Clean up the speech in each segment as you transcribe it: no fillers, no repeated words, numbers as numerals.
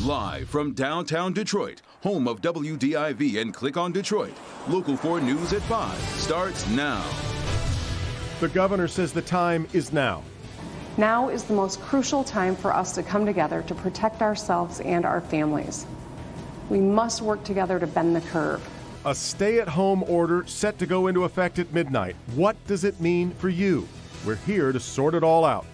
Live from downtown Detroit, home of WDIV and Click on Detroit, Local 4 News at 5 starts now. The governor says the time is now. Now is the most crucial time for us to come together to protect ourselves and our families. We must work together to bend the curve. A stay-at-home order set to go into effect at midnight. What does it mean for you? We're here to sort it all out.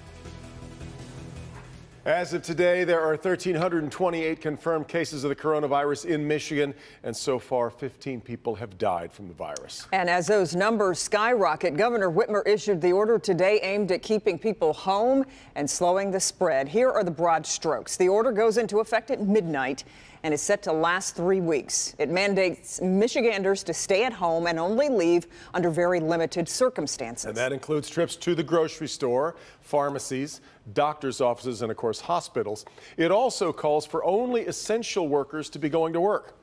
As of today, there are 1,328 confirmed cases of the coronavirus in Michigan, and so far 15 people have died from the virus. And as those numbers skyrocket, Governor Whitmer issued the order today aimed at keeping people home and slowing the spread. Here are the broad strokes. The order goes into effect at midnight and is set to last 3 weeks. It mandates Michiganders to stay at home and only leave under very limited circumstances. And that includes trips to the grocery store, pharmacies, doctor's offices, and of course hospitals. It also calls for only essential workers to be going to work.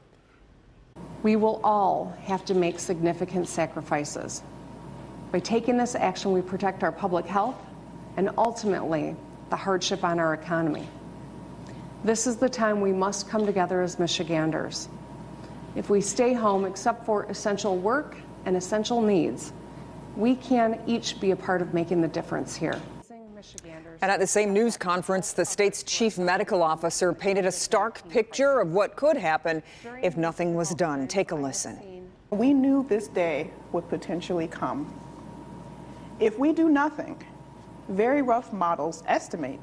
We will all have to make significant sacrifices. By taking this action, we protect our public health and ultimately the hardship on our economy. This is the time we must come together as Michiganders. If we stay home except for essential work and essential needs, we can each be a part of making the difference here. And at the same news conference, the state's chief medical officer painted a stark picture of what could happen if nothing was done. Take a listen. We knew this day would potentially come. If we do nothing, very rough models estimate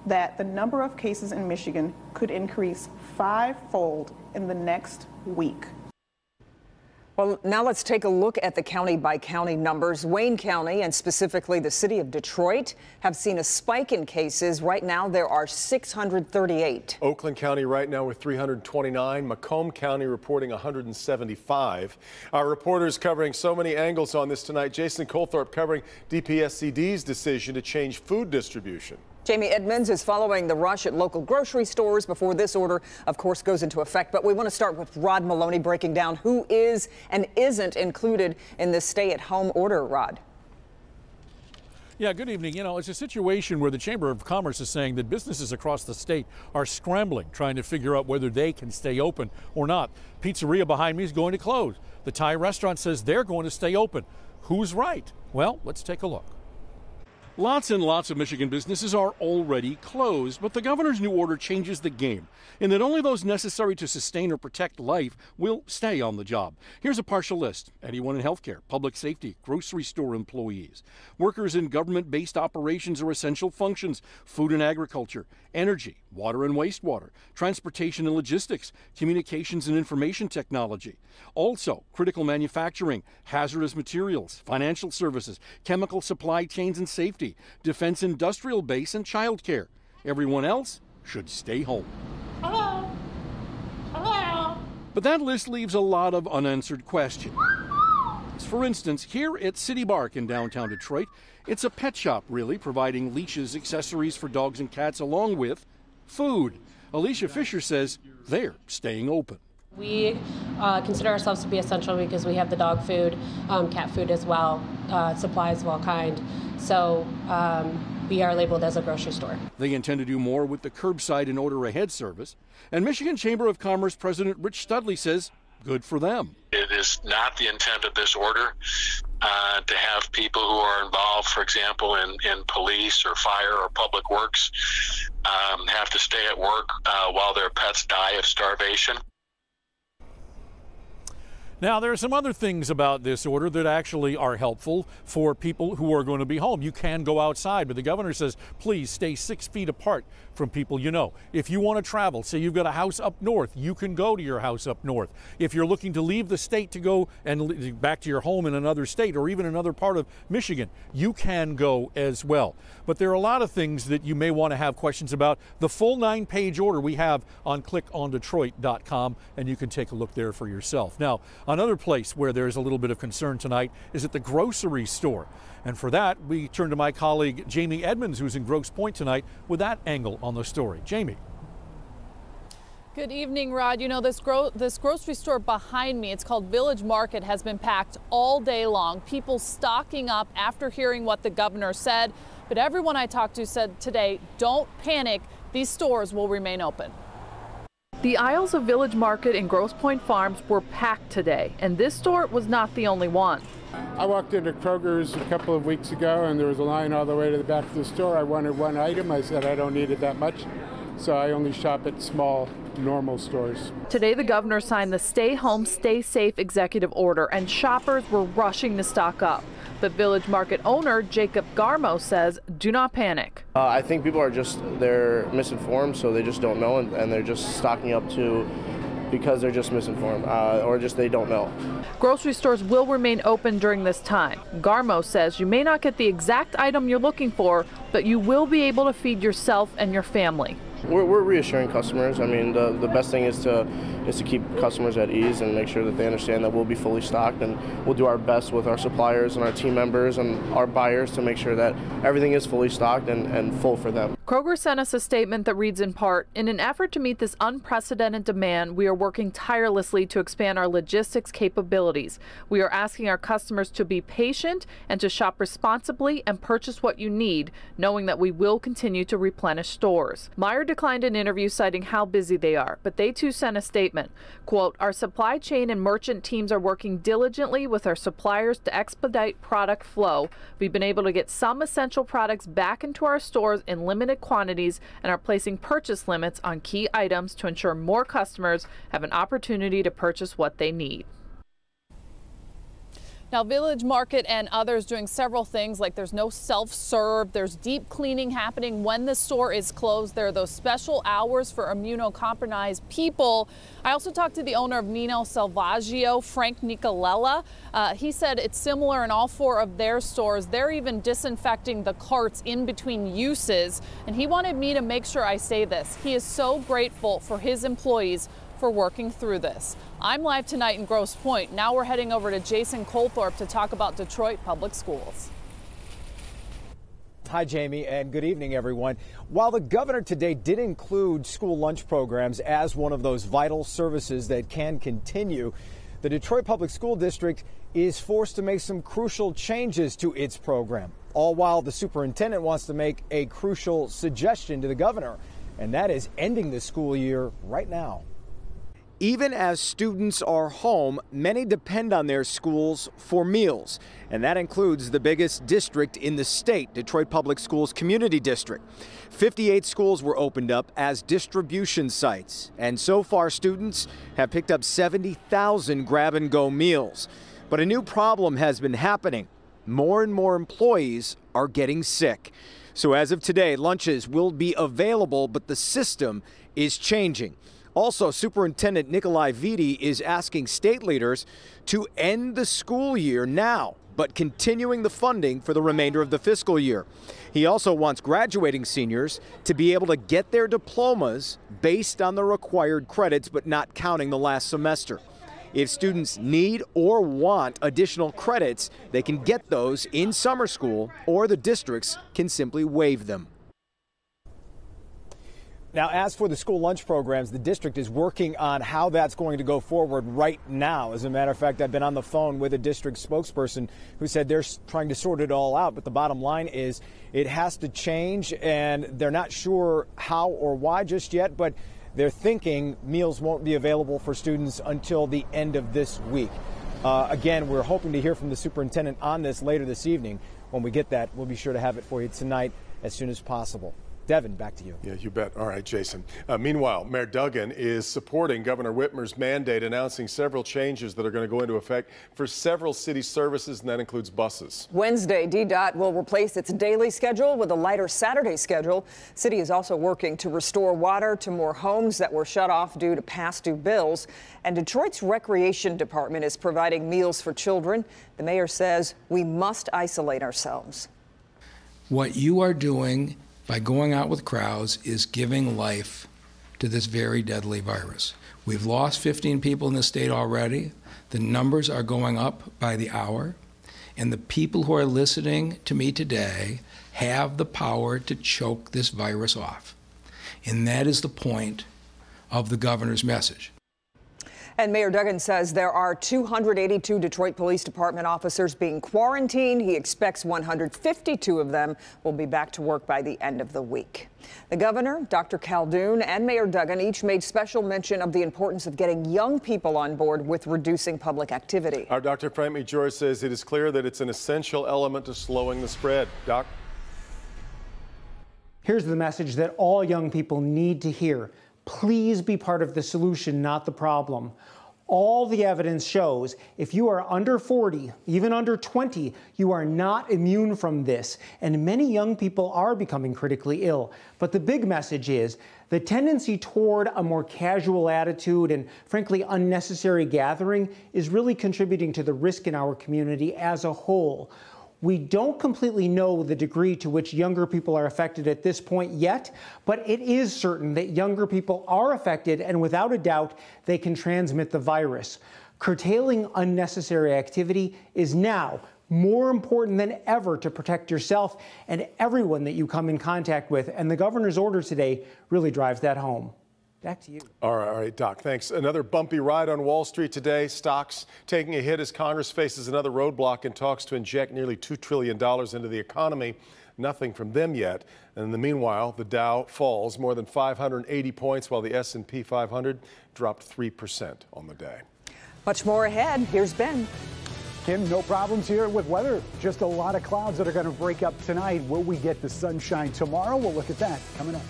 that the number of cases in Michigan could increase 5-fold in the next week. Well, now let's take a look at the county-by-county numbers. Wayne County, and specifically the city of Detroit, have seen a spike in cases. Right now, there are 638. Oakland County right now with 329. Macomb County reporting 175. Our reporters covering so many angles on this tonight. Jason Colthorpe covering DPSCD's decision to change food distribution. Jamie Edmonds is following the rush at local grocery stores before this order, of course, goes into effect. But we want to start with Rod Maloney breaking down who is and isn't included in this stay-at-home order. Rod. Yeah, good evening. You know, it's a situation where the Chamber of Commerce is saying that businesses across the state are scrambling, trying to figure out whether they can stay open or not. Pizzeria behind me is going to close. The Thai restaurant says they're going to stay open. Who's right? Well, let's take a look. Lots and lots of Michigan businesses are already closed, but the governor's new order changes the game in that only those necessary to sustain or protect life will stay on the job. Here's a partial list. Anyone in healthcare, public safety, grocery store employees, workers in government-based operations or essential functions, food and agriculture, energy, water and wastewater, transportation and logistics, communications and information technology. Also, critical manufacturing, hazardous materials, financial services, chemical supply chains and safety, defense industrial base, and child care. Everyone else should stay home. Hello. Hello. But that list leaves a lot of unanswered questions. For instance, here at City Bark in downtown Detroit, it's a pet shop, really, providing leashes, accessories for dogs and cats, along with food. Alicia Fisher says they're staying open. We consider ourselves to be essential because we have the dog food, cat food as well, supplies of all kind. So we are labeled as a grocery store. They intend to do more with the curbside and order ahead service. And Michigan Chamber of Commerce President Rich Studley says good for them. It is not the intent of this order to have people who are involved, for example, in police or fire or public works, have to stay at work while their pets die of starvation. Now, there are some other things about this order that actually are helpful for people who are going to be home. You can go outside, but the governor says, please stay 6 feet apart from people you know. If you want to travel, say you've got a house up north, you can go to your house up north. If you're looking to leave the state to go and back to your home in another state or even another part of Michigan, you can go as well. But there are a lot of things that you may want to have questions about. The full 9-page order we have on clickondetroit.com, and you can take a look there for yourself. Now, another place where there's a little bit of concern tonight is at the grocery store. And for that, we turn to my colleague Jamie Edmonds, who's in Grosse Pointe tonight, with that angle on the story. Jamie. Good evening, Rod. You know, this grocery store behind me, it's called Village Market, has been packed all day long. People stocking up after hearing what the governor said. But everyone I talked to said today, don't panic. These stores will remain open. The aisles of Village Market and Grosse Pointe Farms were packed today, and this store was not the only one. I walked into Kroger's a couple of weeks ago, and there was a line all the way to the back of the store. I wanted one item. I said I don't need it that much, so I only shop at small, normal stores. Today, the governor signed the Stay Home, Stay Safe executive order, and shoppers were rushing to stock up. But Village Market owner Jacob Garmo says, do not panic. I think people are they're misinformed, so they just don't know, and they're just stocking up because they're just misinformed, or just they don't know. Grocery stores will remain open during this time. Garmo says you may not get the exact item you're looking for, but you will be able to feed yourself and your family. We're reassuring customers. I mean, the best thing is to keep customers at ease and make sure that they understand that we'll be fully stocked, and we'll do our best with our suppliers and our team members and our buyers to make sure that everything is fully stocked and full for them. Kroger sent us a statement that reads in part, in an effort to meet this unprecedented demand, we are working tirelessly to expand our logistics capabilities. We are asking our customers to be patient and to shop responsibly and purchase what you need, knowing that we will continue to replenish stores. Meijer declined an interview citing how busy they are, but they too sent a statement. Quote, our supply chain and merchant teams are working diligently with our suppliers to expedite product flow. We've been able to get some essential products back into our stores in limited quantities and are placing purchase limits on key items to ensure more customers have an opportunity to purchase what they need. Now, Village Market and others doing several things, like there's no self-serve, there's deep cleaning happening when the store is closed. There are those special hours for immunocompromised people. I also talked to the owner of Nino Salvaggio, Frank Nicolella. He said it's similar in all 4 of their stores. They're even disinfecting the carts in between uses. And he wanted me to make sure I say this. He is so grateful for his employees for working through this. I'm live tonight in Grosse Pointe. Now we're heading over to Jason Colthorpe to talk about Detroit Public Schools. Hi, Jamie, and good evening, everyone. While the governor today did include school lunch programs as one of those vital services that can continue, the Detroit Public School District is forced to make some crucial changes to its program, all while the superintendent wants to make a crucial suggestion to the governor, and that is ending the school year right now. Even as students are home, many depend on their schools for meals, and that includes the biggest district in the state, Detroit Public Schools Community District. 58 schools were opened up as distribution sites, and so far students have picked up 70,000 grab-and-go meals. But a new problem has been happening. More and more employees are getting sick. So as of today, lunches will be available, but the system is changing. Also, Superintendent Nikolai Viti is asking state leaders to end the school year now, but continuing the funding for the remainder of the fiscal year. He also wants graduating seniors to be able to get their diplomas based on the required credits, but not counting the last semester. If students need or want additional credits, they can get those in summer school, or the districts can simply waive them. Now, as for the school lunch programs, the district is working on how that's going to go forward right now. As a matter of fact, I've been on the phone with a district spokesperson who said they're trying to sort it all out. But the bottom line is it has to change, and they're not sure how or why just yet. But they're thinking meals won't be available for students until the end of this week. Again, we're hoping to hear from the superintendent on this later this evening. When we get that, we'll be sure to have it for you tonight as soon as possible. Devin, back to you. Yeah, you bet. All right, Jason. Meanwhile, Mayor Duggan is supporting Governor Whitmer's mandate, announcing several changes that are going to go into effect for several city services, and that includes buses. Wednesday, DDOT will replace its daily schedule with a lighter Saturday schedule. City is also working to restore water to more homes that were shut off due to past due bills. And Detroit's Recreation Department is providing meals for children. The mayor says we must isolate ourselves. What you are doing by going out with crowds is giving life to this very deadly virus. We've lost 15 people in the state already. The numbers are going up by the hour. And the people who are listening to me today have the power to choke this virus off. And that is the point of the governor's message. And Mayor Duggan says there are 282 Detroit Police Department officers being quarantined. He expects 152 of them will be back to work by the end of the week. The governor, Dr. Calhoun, and Mayor Duggan each made special mention of the importance of getting young people on board with reducing public activity. Our Dr. Frank McJoy says it is clear that it's an essential element to slowing the spread. Doc? Here's the message that all young people need to hear. Please be part of the solution, not the problem. All the evidence shows if you are under 40, even under 20, you are not immune from this. And many young people are becoming critically ill. But the big message is the tendency toward a more casual attitude and, frankly, unnecessary gathering is really contributing to the risk in our community as a whole. We don't completely know the degree to which younger people are affected at this point yet, but it is certain that younger people are affected, and without a doubt, they can transmit the virus. Curtailing unnecessary activity is now more important than ever to protect yourself and everyone that you come in contact with, and the governor's order today really drives that home. Back to you. All right, Doc, thanks. Another bumpy ride on Wall Street today. Stocks taking a hit as Congress faces another roadblock in talks to inject nearly $2 trillion into the economy. Nothing from them yet. And in the meanwhile, the Dow falls more than 580 points, while the S&P 500 dropped 3% on the day. Much more ahead. Here's Ben. Kim, no problems here with weather. Just a lot of clouds that are going to break up tonight. Will we get the sunshine tomorrow? We'll look at that coming up.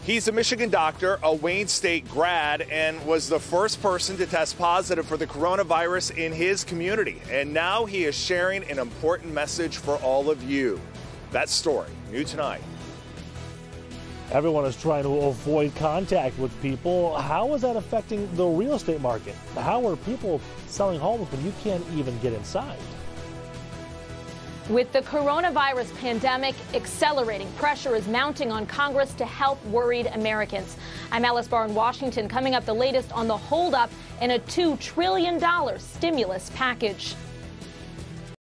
He's a Michigan doctor, a Wayne State grad, and was the first person to test positive for the coronavirus in his community. And now he is sharing an important message for all of you. That story, new tonight. Everyone is trying to avoid contact with people. How is that affecting the real estate market? How are people selling homes when you can't even get inside? With the coronavirus pandemic accelerating, pressure is mounting on Congress to help worried Americans. I'm Alice Barr in Washington. Coming up, the latest on the holdup in a $2 trillion stimulus package.